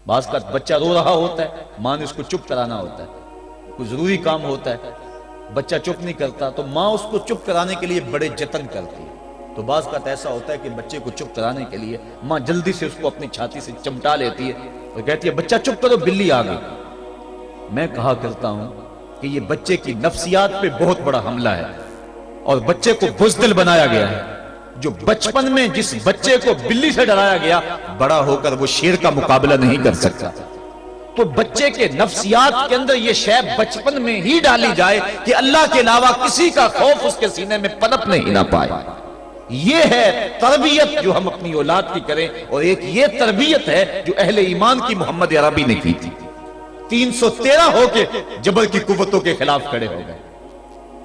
بعض کا بچہ رو رہا ہوتا ہے، ماں نے اس کو چپ کرانا ہوتا ہے، کوئی ضروری کام ہوتا ہے، بچہ چپ نہیں کرتا تو ماں اس کو چپ کرانے کے لیے بڑے جتن کرتی ہے۔ تو بعض کا ایسا ہوتا ہے کہ بچے کو چپ کرانے کے لیے ماں جلدی سے اس کو اپنی چھاتی سے چمٹا لیتی ہے اور کہتی ہے بچہ چپ کرو، بلی آ گئی۔ میں کہا کرتا ہوں کہ یہ بچے کی نفسیات پہ بہت بڑا حملہ ہے اور بچے کو بزدل بنایا گیا ہے۔ جو بچپن میں جس بچے کو بلی سے ڈرایا گیا، بڑا ہو کر وہ شیر کا مقابلہ نہیں کر سکتا۔ تو بچے کے نفسیات کے اندر یہ شے بچپن میں ہی ڈالی جائے کہ اللہ کے علاوہ کسی کا خوف اس کے سینے میں پنپنے ہی نہ پائے۔ یہ ہے تربیت جو ہم اپنی اولاد کی کریں، اور ایک یہ تربیت ہے جو اہل ایمان کی محمد عربی نے کی تھی۔ 313 ہو کے جبر کی قوتوں کے خلاف کھڑے ہو گئے۔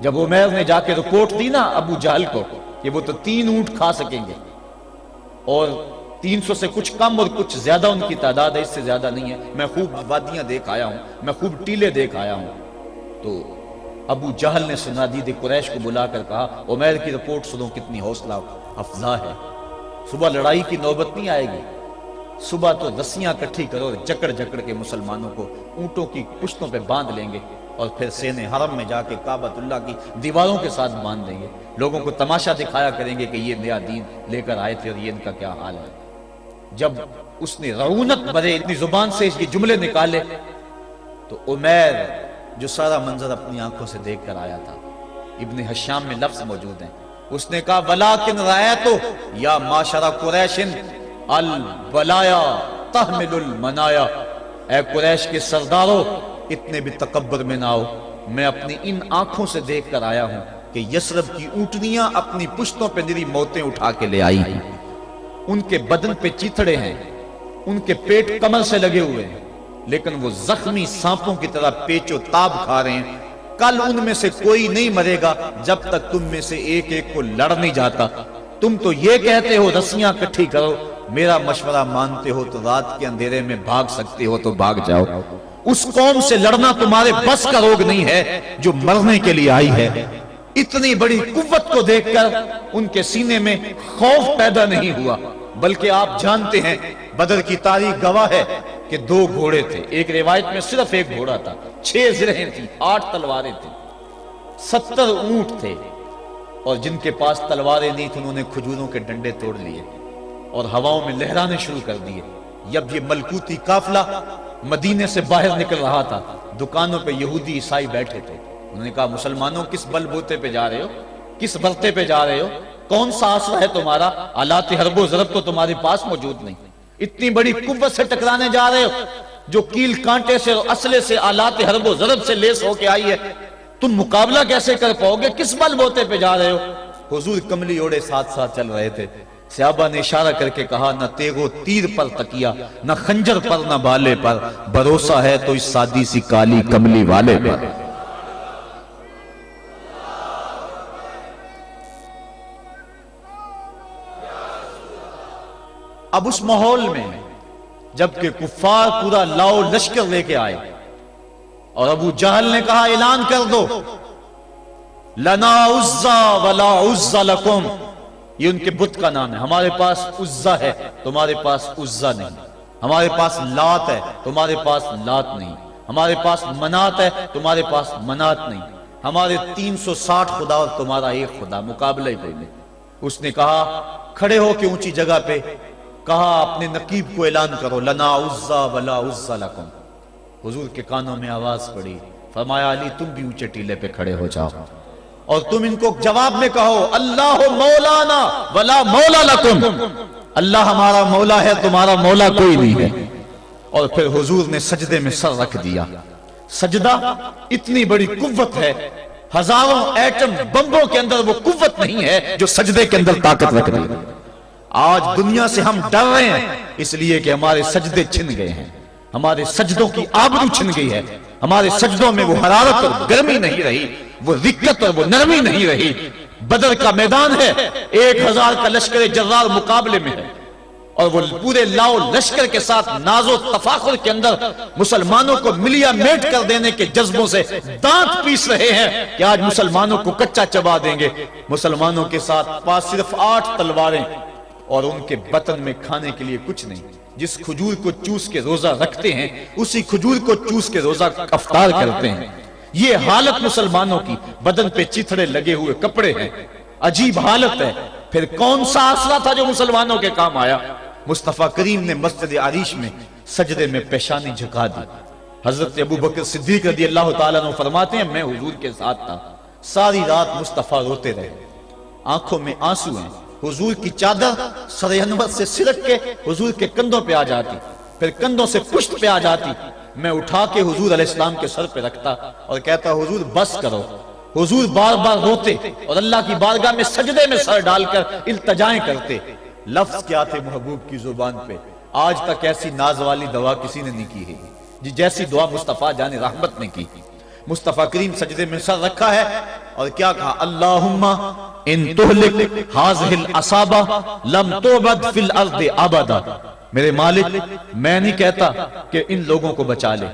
جب عمیر نے جا کے رپورٹ دی نا ابو جہل کو کہ وہ تو 3 اونٹ کھا سکیں گے، اور 300 سے کچھ کم اور کچھ زیادہ ان کی تعداد ہے، اس سے زیادہ نہیں ہے، میں خوب وادیاں دیکھ آیا ہوں، میں خوب ٹیلے دیکھ آیا ہوں، تو ابو جہل نے سنادید قریش کو بلا کر کہا عمیر کی رپورٹ سنو کتنی حوصلہ افزا ہے، صبح لڑائی کی نوبت نہیں آئے گی، صبح تو رسیاں کٹھی کرو، جکڑ جکڑ کے مسلمانوں کو اونٹوں کی پشتوں پہ باندھ لیں گے اور پھر سینے حرم میں جا کے کعبۃ اللہ کی دیواروں کے ساتھ باندھ دیں گے، لوگوں کو تماشا دکھایا کریں گے کہ یہ نیا دین لے کر آئے تھے اور یہ ان کا کیا حال ہے۔ جب اس نے رعونت بھرے اتنی زبان سے اس کے جملے نکالے تو عمیر جو سارا منظر اپنی آنکھوں سے دیکھ کر آیا تھا، ابن حشام میں لفظ موجود ہیں، اس نے کہا وَلَٰكِنْ رَأَيْتُ يَا مَعْشَرَ قُرَيْشٍ الْبَلَايَا تَحْمِلُ الْمَنَايَا، اے قریش کے سرداروں اتنے بھی تکبر میں نہ آؤ، میں اپنی ان آنکھوں سے دیکھ کر آیا ہوں کہ یثرب کی اونٹنیاں اپنی پشتوں پہ نری موتیں اٹھا کے لے آئی ہیں، ان کے بدن پہ چیتھڑے ہیں، ان کے پیٹ کمر سے لگے ہوئے ہیں، لیکن وہ زخمی سانپوں کی طرح پیچ و تاب کھا رہے ہیں، کل ان میں سے کوئی نہیں مرے گا جب تک تم میں سے ایک ایک کو لڑ نہیں جاتا۔ تم تو یہ کہتے ہو رسیاں کٹھی کرو، میرا مشورہ مانتے ہو تو رات کے اندھیرے میں بھاگ سکتے ہو تو بھاگ جاؤ، اس قوم سے لڑنا تمہارے بس کا روگ نہیں ہے جو مرنے کے لیے آئی ہے۔ اتنی بڑی قوت کو دیکھ کر ان کے سینے میں خوف پیدا نہیں ہوا، بلکہ آپ جانتے ہیں بدر کی تاریخ گواہ ہے کہ 2 گھوڑے تھے، ایک روایت میں صرف 1 گھوڑا تھا، 6 زرہیں تھیں، 8 تلواریں تھیں، 70 اونٹ تھے، اور جن کے پاس تلواریں نہیں تھیں انہوں نے کھجوروں کے ڈنڈے توڑ لیے اور ہواؤں میں لہرانے شروع کر دیے۔ جب یہ ملکوتی قافلہ مدینے سے باہر نکل رہا تھا، دکانوں پہ یہودی عیسائی بیٹھے تھے، انہوں نے کہا مسلمانوں کس بل بوتے پہ جا رہے ہو، کس برتے پہ جا رہے ہو، کون سا آسرا ہے تمہارا، آلات حرب و ضرب تو تمہارے پاس موجود نہیں، اتنی بڑی قوت سے ٹکرانے جا رہے ہو جو کیل کانٹے سے اور اسلحے سے آلات حرب و ضرب سے لیس ہو کے آئی ہے، تم مقابلہ کیسے کر پاؤ گے، کس بل بوتے پہ جا رہے ہو۔ حضور کملی اوڑے ساتھ ساتھ چل رہے تھے، صحابہ نے اشارہ کر کے کہا نہ تیغ و تیر پر تکیا، نہ خنجر پر نہ بالے پر، بھروسہ ہے تو اس سادی سی کالی کملی والے پر۔ اب اس ماحول میں جبکہ کفار پورا لاؤ لشکر لے کے آئے اور ابو جہل نے کہا اعلان کر دو لنا عزا ولا عزا لکم، یہ ان کے بت کا نام ہے، ہمارے پاس عزا ہے تمہارے پاس عزا نہیں، ہمارے پاس لات ہے تمہارے پاس لات نہیں، ہمارے پاس منات ہے تمہارے پاس منات نہیں، ہمارے 360 خدا اور تمہارا ایک خدا، مقابلہ ہی کوئی نہیں۔ اس نے کہا کھڑے ہو کے اونچی جگہ پہ کہا اپنے نقیب کو اعلان کرو لنا عزا ولا عزا لکم۔ حضور کے کانوں میں آواز پڑی، فرمایا علی تم بھی اونچے ٹیلے پہ کھڑے ہو جاؤ اور تم ان کو جواب میں کہو اللہ مولانا ولا مولا لکم، اللہ ہمارا مولا ہے تمہارا مولا کوئی نہیں ہے۔ اور پھر حضور نے سجدے میں سر رکھ دیا۔ سجدہ اتنی بڑی قوت ہے، ہزاروں ایٹم بمبوں کے اندر وہ قوت نہیں ہے جو سجدے کے اندر طاقت رکھ دی۔ آج دنیا سے ہم ڈر رہے ہیں اس لیے کہ ہمارے سجدے چھن گئے ہیں، ہمارے سجدوں کی آبرو چھن گئی ہے، ہمارے سجدوں میں وہ حرارت اور گرمی نہیں رہی، وہ رقت اور وہ نرمی نہیں رہی۔ بدر کا میدان ہے، 1000 کا لشکر جرار مقابلے میں ہے اور وہ پورے لاؤ لشکر کے ساتھ ناز و تفاخر کے اندر مسلمانوں کو ملیا میٹ کر دینے کے جذبوں سے دانت پیس رہے ہیں کہ آج مسلمانوں کو کچا چبا دیں گے۔ مسلمانوں کے ساتھ پاس صرف 8 تلواریں اور ان کے بطن میں کھانے کے لیے کچھ نہیں۔ جس کھجور کو چوس کے روزہ رکھتے ہیں اسی کھجور کو چوس کے روزہ افطار کرتے ہیں۔ یہ حالت مسلمانوں کی، بدن پہ چتھڑے لگے ہوئے کپڑے ہیں، عجیب حالت ہے۔ پھر کون سا آسرا تھا جو مسلمانوں کے کام آیا؟ مصطفیٰ کریم نے مسجد عریش میں سجدے میں پیشانی جھکا دی۔ حضرت ابو بکر صدیق رضی اللہ تعالیٰ عنہ فرماتے ہیں میں حضور کے ساتھ تھا، ساری رات مصطفیٰ روتے رہے، آنکھوں میں آنسو ہیں، حضور کی چادر سر انور سے سلٹ کے حضور کے کندھوں پہ آ جاتی، پھر کندھوں سے پشت پہ آ جاتی، میں اٹھا کے حضور علیہ السلام کے سر پہ رکھتا اور کہتا حضور بس کرو۔ حضور بار بار روتے اور اللہ کی بارگاہ میں سجدے میں سر ڈال کر التجائیں کرتے۔ لفظ کیا تھے محبوب کی زبان پہ؟ آج تک ایسی ناز والی دعا کسی نے نہیں کی ہے جی جیسی دعا مصطفیٰ جان رحمت نے کی۔ مصطفیٰ کریم سجدے میں سر رکھا ہے اور کیا کہا؟ اللہم ان تہلک ہذہ العصابہ لم تعبد فی الارض ابدا۔ میرے مالک میں نہیں کہتا کہ ان لوگوں کو بچا لے،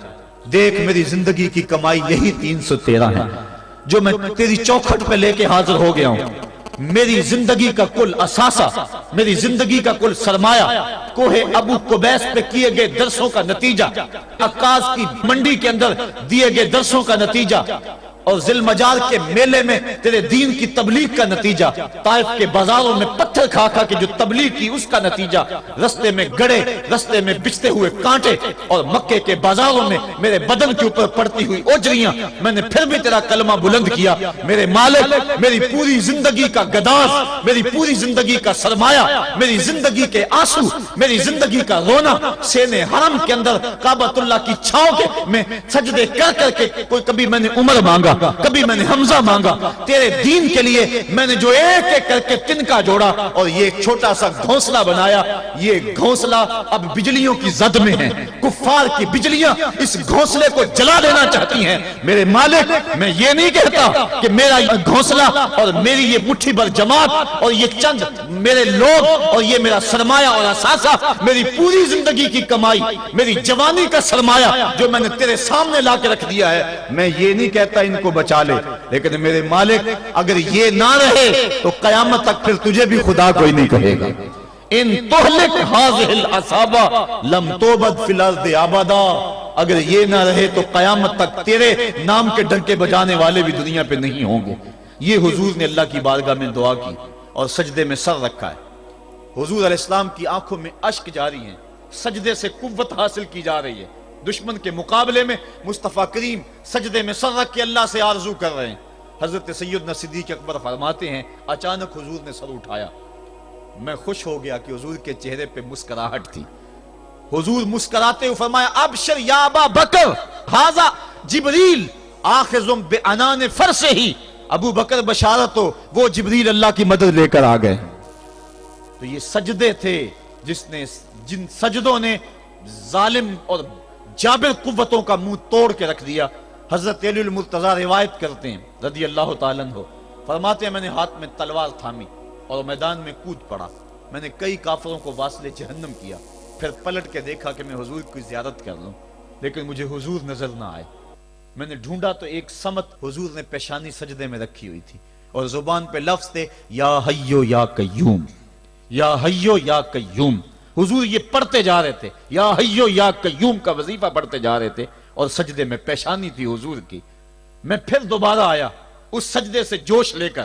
دیکھ میری زندگی کی کمائی یہی 313 ہے جو میں تیری چوکھٹ پہ لے کے حاضر ہو گیا ہوں۔ میری زندگی کا کل اثاثہ، میری زندگی کا کل سرمایہ کوہ ابو قبیس پہ کیے گئے درسوں کا نتیجہ، عکاظ کی منڈی کے اندر دیے گئے درسوں کا نتیجہ، اور ذی المجال کے میلے میں تیرے دین کی تبلیغ کا نتیجہ، طائف کے بازاروں میں پتھر کھا کھا کے جو تبلیغ کی اس کا نتیجہ، رستے میں گڑے، رستے میں بچتے ہوئے کانٹے، اور مکے کے بازاروں میں میرے بدن کے اوپر پڑتی ہوئی اوجریاں، میں نے پھر بھی تیرا کلمہ بلند کیا۔ میرے مالک میری پوری زندگی کا گداز، میری پوری زندگی کا سرمایہ، میری زندگی کے آنسو، میری زندگی کا رونا سینے حرم کے اندر کعبۃ اللہ کی چھاؤں کے میں سجدے کر کر کے، کوئی کبھی میں نے عمر مانگا، کبھی میں نے حمزہ مانگا، تیرے دین کے لیے میں نے جو ایک ایک کر کے تنکا جوڑا اور یہ ایک چھوٹا سا گھونسلہ بنایا، یہ گھونسلہ اب بجلیوں کی زد میں ہے، کفار کی بجلیاں اس گھونسلے کو جلا دینا چاہتی ہیں۔ میرے مالک میں یہ نہیں کہتا کہ میرا گھونسلہ اور میری یہ مٹھی بھر جماعت اور یہ چند میرے لوگ اور یہ میرا سرمایہ اور اثاثہ، میری پوری زندگی کی کمائی، میری جوانی کا سرمایہ جو میں نے تیرے سامنے لا کے رکھ دیا ہے، میں یہ نہیں کہتا ان کو بچا لے، لیکن میرے مالک اگر یہ نہ رہے تو قیامت تک پھر تجھے بھی خدا کوئی نہیں کہے گا۔ ان تہلک ہذہ العصابہ لم تعبد فی الارض ابدا، اگر یہ نہ رہے تو قیامت تک تیرے نام کے ڈنکے بجانے والے بھی دنیا پہ نہیں ہوں گے۔ یہ حضور نے اللہ کی بارگاہ میں دعا کی اور سجدے میں سر رکھا ہے۔ حضور علیہ السلام کی آنکھوں میں اشک جاری ہیں، سجدے سے قوت حاصل کی جا رہی ہے۔ دشمن کے مقابلے میں مصطفیٰ کریم سجدے میں سر رکھ کے اللہ سے آرزو کر رہے ہیں۔ حضرت سیدنا صدیق اکبر فرماتے ہیں اچانک حضور نے سر اٹھایا، میں خوش ہو گیا کہ حضور کے چہرے پہ مسکراہٹ تھی۔ حضور مسکراتے ہوئے فرمایا ابشر یا ابا بکر ھذا جبریل آخذ بعنان فرسہ، ابو بکر بشارت ہو، وہ جبریل اللہ کی مدد لے کر آ گئے۔ تو یہ سجدے تھے جن سجدوں نے ظالم اور جابر قوتوں کا منہ توڑ کے رکھ دیا۔ حضرت علی المرتضیٰ روایت کرتے ہیں رضی اللہ تعالیٰ عنہ، فرماتے ہیں میں نے ہاتھ میں تلوار تھامی اور میدان میں کود پڑا، میں نے کئی کافروں کو واصل جہنم کیا، پھر پلٹ کے دیکھا کہ میں حضور کی زیارت کر لوں، لیکن مجھے حضور نظر نہ آئے۔ میں نے ڈھونڈا تو ایک سمت حضور نے پیشانی سجدے میں رکھی ہوئی تھی اور زبان پہ لفظ تھے یا حیو یا قیوم، یا حیو یا قیوم۔ حضور یہ پڑھتے جا رہے تھے، یا حیو یا قیوم کا وظیفہ پڑھتے جا رہے تھے اور سجدے میں پیشانی تھی حضور کی۔ میں پھر دوبارہ آیا اس سجدے سے جوش لے کر